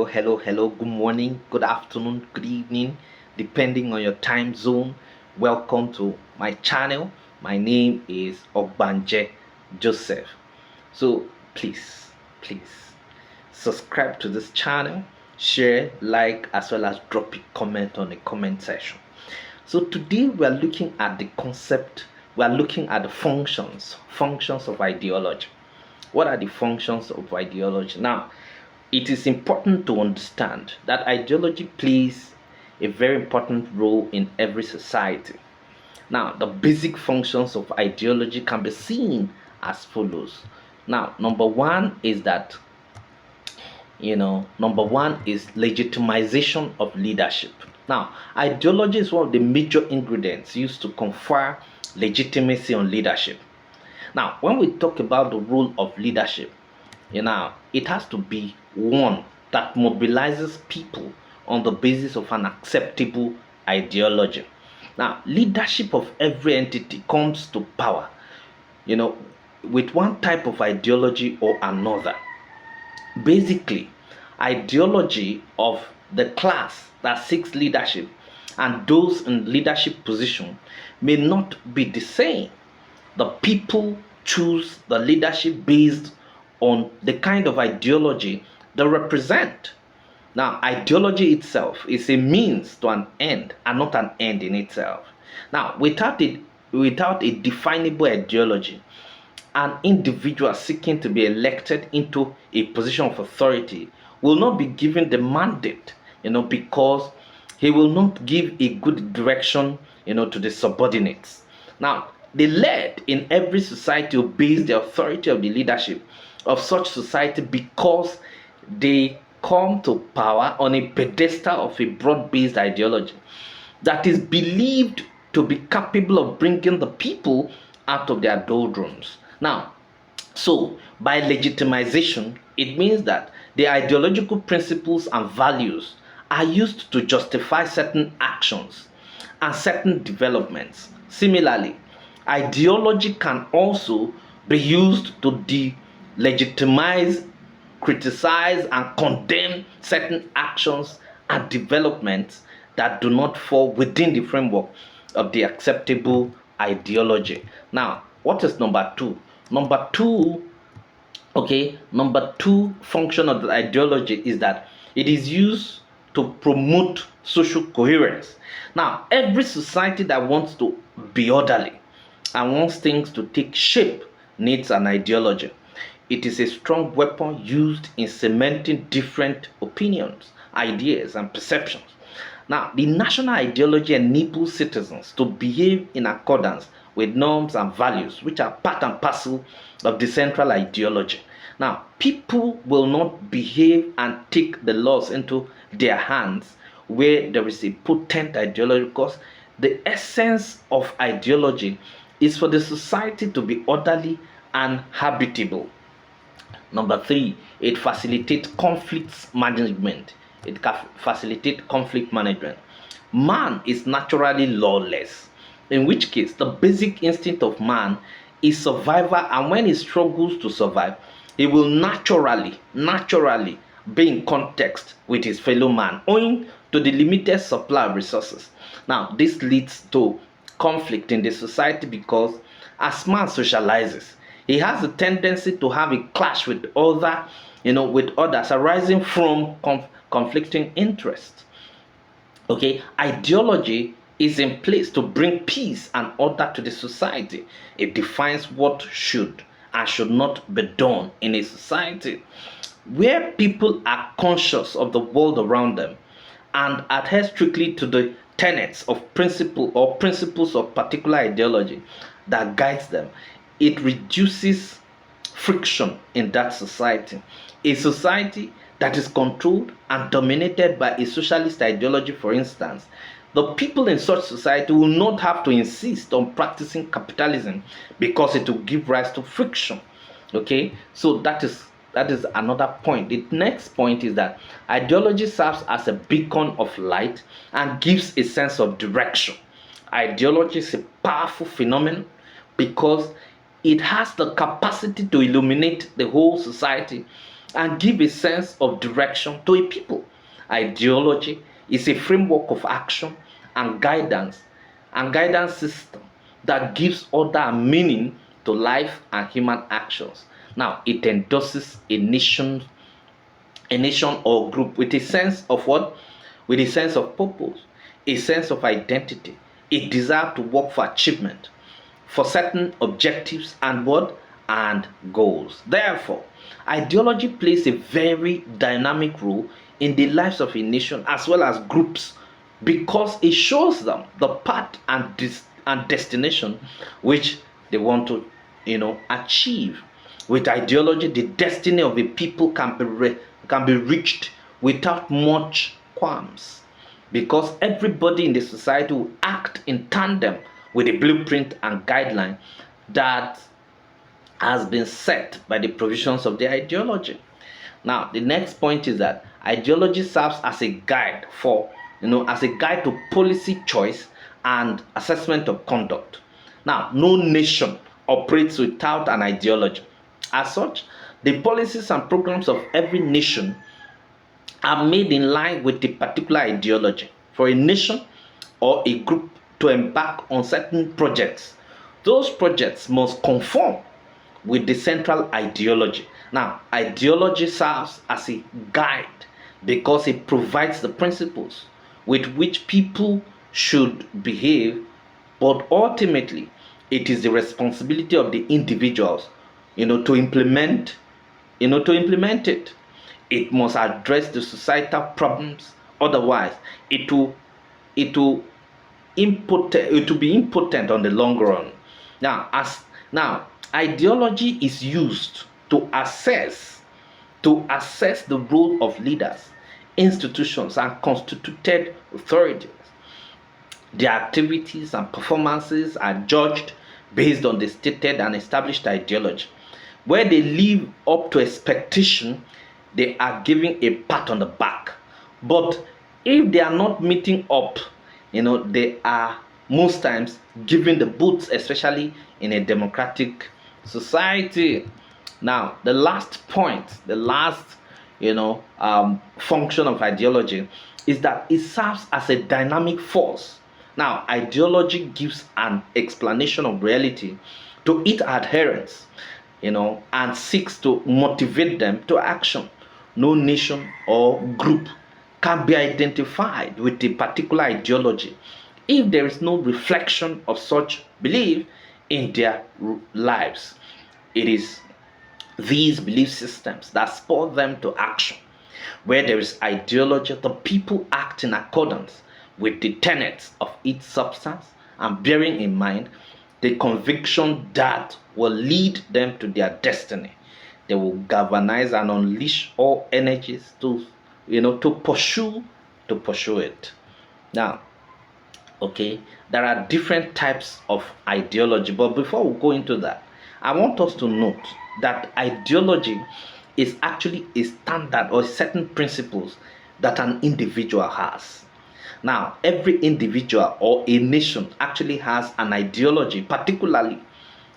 hello. Good morning, good afternoon, good evening, depending on your time zone. Welcome to my channel. My name is Ogbanje Joseph. So please subscribe to this channel, share, like, as well as drop a comment on the comment section. So today we are looking at the concept, we are looking at the functions of ideology. What are the functions of ideology? Now, it is important to understand that ideology plays a very important role in every society. Now, the basic functions of ideology can be seen as follows. Now, number one is legitimization of leadership. Now, ideology is one of the major ingredients used to confer legitimacy on leadership. Now, when we talk about the role of leadership, it has to be one that mobilizes people on the basis of an acceptable ideology. Now, leadership of every entity comes to power, with one type of ideology or another. Basically, ideology of the class that seeks leadership and those in leadership position may not be the same. The people choose the leadership based on the kind of ideology they represent. Now, ideology itself is a means to an end and not an end in itself. Now, without a definable ideology, an individual seeking to be elected into a position of authority will not be given the mandate, because he will not give a good direction, to the subordinates. Now, the led in every society obeys the authority of the leadership of such society because they come to power on a pedestal of a broad-based ideology that is believed to be capable of bringing the people out of their doldrums. Now, so by legitimization, it means that the ideological principles and values are used to justify certain actions and certain developments. Similarly, ideology can also be used to delegitimize, criticize, and condemn certain actions and developments that do not fall within the framework of the acceptable ideology. Now, what is number two? Number two function of the ideology is that it is used to promote social coherence. Now, every society that wants to be orderly and wants things to take shape needs an ideology. It is a strong weapon used in cementing different opinions, ideas, and perceptions. Now, the national ideology enables citizens to behave in accordance with norms and values, which are part and parcel of the central ideology. Now, people will not behave and take the laws into their hands where there is a potent ideology, because the essence of ideology is for the society to be orderly and habitable. Number three, it facilitates conflict management. Man is naturally lawless, in which case the basic instinct of man is survival, and when he struggles to survive, he will naturally be in context with his fellow man, owing to the limited supply of resources. Now, this leads to conflict in the society because as man socializes, he has a tendency to have a clash with others arising from conflicting interests. Okay, ideology is in place to bring peace and order to the society. It defines what should and should not be done in a society. Where people are conscious of the world around them and adhere strictly to the tenets of principles of particular ideology that guides them, it reduces friction in that society. A society that is controlled and dominated by a socialist ideology, for instance, the people in such society will not have to insist on practicing capitalism because it will give rise to friction. Okay, so that is another point. The next point is that ideology serves as a beacon of light and gives a sense of direction. Ideology is a powerful phenomenon because it has the capacity to illuminate the whole society and give a sense of direction to a people. Ideology is a framework of action and guidance system that gives order and meaning to life and human actions. Now, it endorses a nation or group with a sense of what? With a sense of purpose, a sense of identity, a desire to work for achievement, for certain objectives and what? And goals. Therefore, ideology plays a very dynamic role in the lives of a nation as well as groups because it shows them the path and destination which they want to achieve. With ideology, the destiny of a people can be reached without much qualms because everybody in the society will act in tandem with the blueprint and guideline that has been set by the provisions of the ideology. Now, the next point is that ideology serves as a guide to policy choice and assessment of conduct. Now, no nation operates without an ideology. As such, the policies and programs of every nation are made in line with the particular ideology. For a nation or a group to embark on certain projects, those projects must conform with the central ideology. Now, ideology serves as a guide because it provides the principles with which people should behave, but ultimately, it is the responsibility of the individuals, to implement it. It must address the societal problems. Otherwise, it will it will be impotent on the long run. Now, ideology is used to assess the role of leaders, institutions, and constituted authorities. Their activities and performances are judged based on the stated and established ideology. Where they live up to expectation, they are given a pat on the back. But if they are not meeting up, they are most times given the boots, especially in a democratic society. Now, the last point, the last function of ideology is that it serves as a dynamic force. Now, ideology gives an explanation of reality to its adherents, and seeks to motivate them to action. No nation or group can be identified with a particular ideology if there is no reflection of such belief in their lives. It is these belief systems that spur them to action. Where there is ideology, the people act in accordance with the tenets of its substance and bearing in mind the conviction that will lead them to their destiny. They will galvanize and unleash all energies to pursue it. Now, okay, there are different types of ideology, but before we go into that, I want us to note that ideology is actually a standard or certain principles that an individual has. Now, every individual or a nation actually has an ideology, particularly,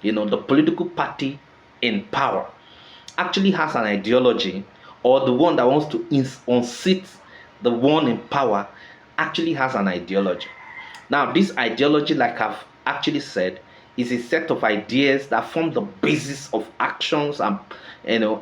the political party in power actually has an ideology, or the one that wants to unseat the one in power actually has an ideology. Now, this ideology, like I've actually said, is a set of ideas that form the basis of actions and there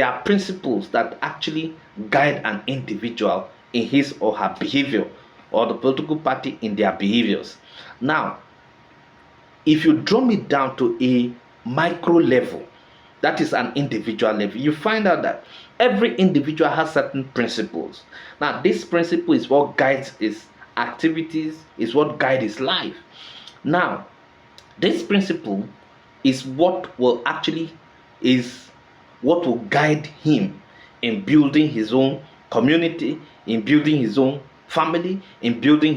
are principles that actually guide an individual in his or her behavior, or the political party in their behaviors. Now, if you draw me down to a micro level, that is an individual level, you find out that every individual has certain principles. Now, this principle is what guides his activities, is what guides his life. Now, this principle is what will guide him in building his own community, in building his own family, in having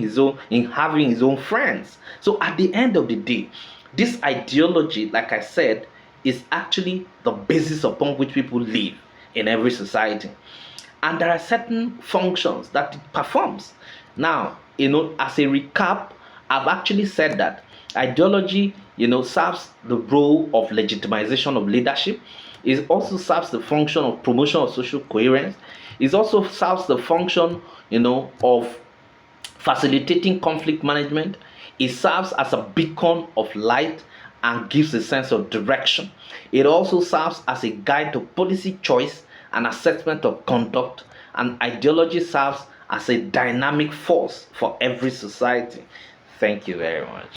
his own friends. So at the end of the day, this ideology, like I said, is actually the basis upon which people live in every society. And there are certain functions that it performs. Now, as a recap, I've actually said that ideology, serves the role of legitimization of leadership. It also serves the function of promotion of social coherence. It also serves the function, of facilitating conflict management. It serves as a beacon of light and gives a sense of direction. It also serves as a guide to policy choice and assessment of conduct. And ideology serves as a dynamic force for every society. Thank you very much.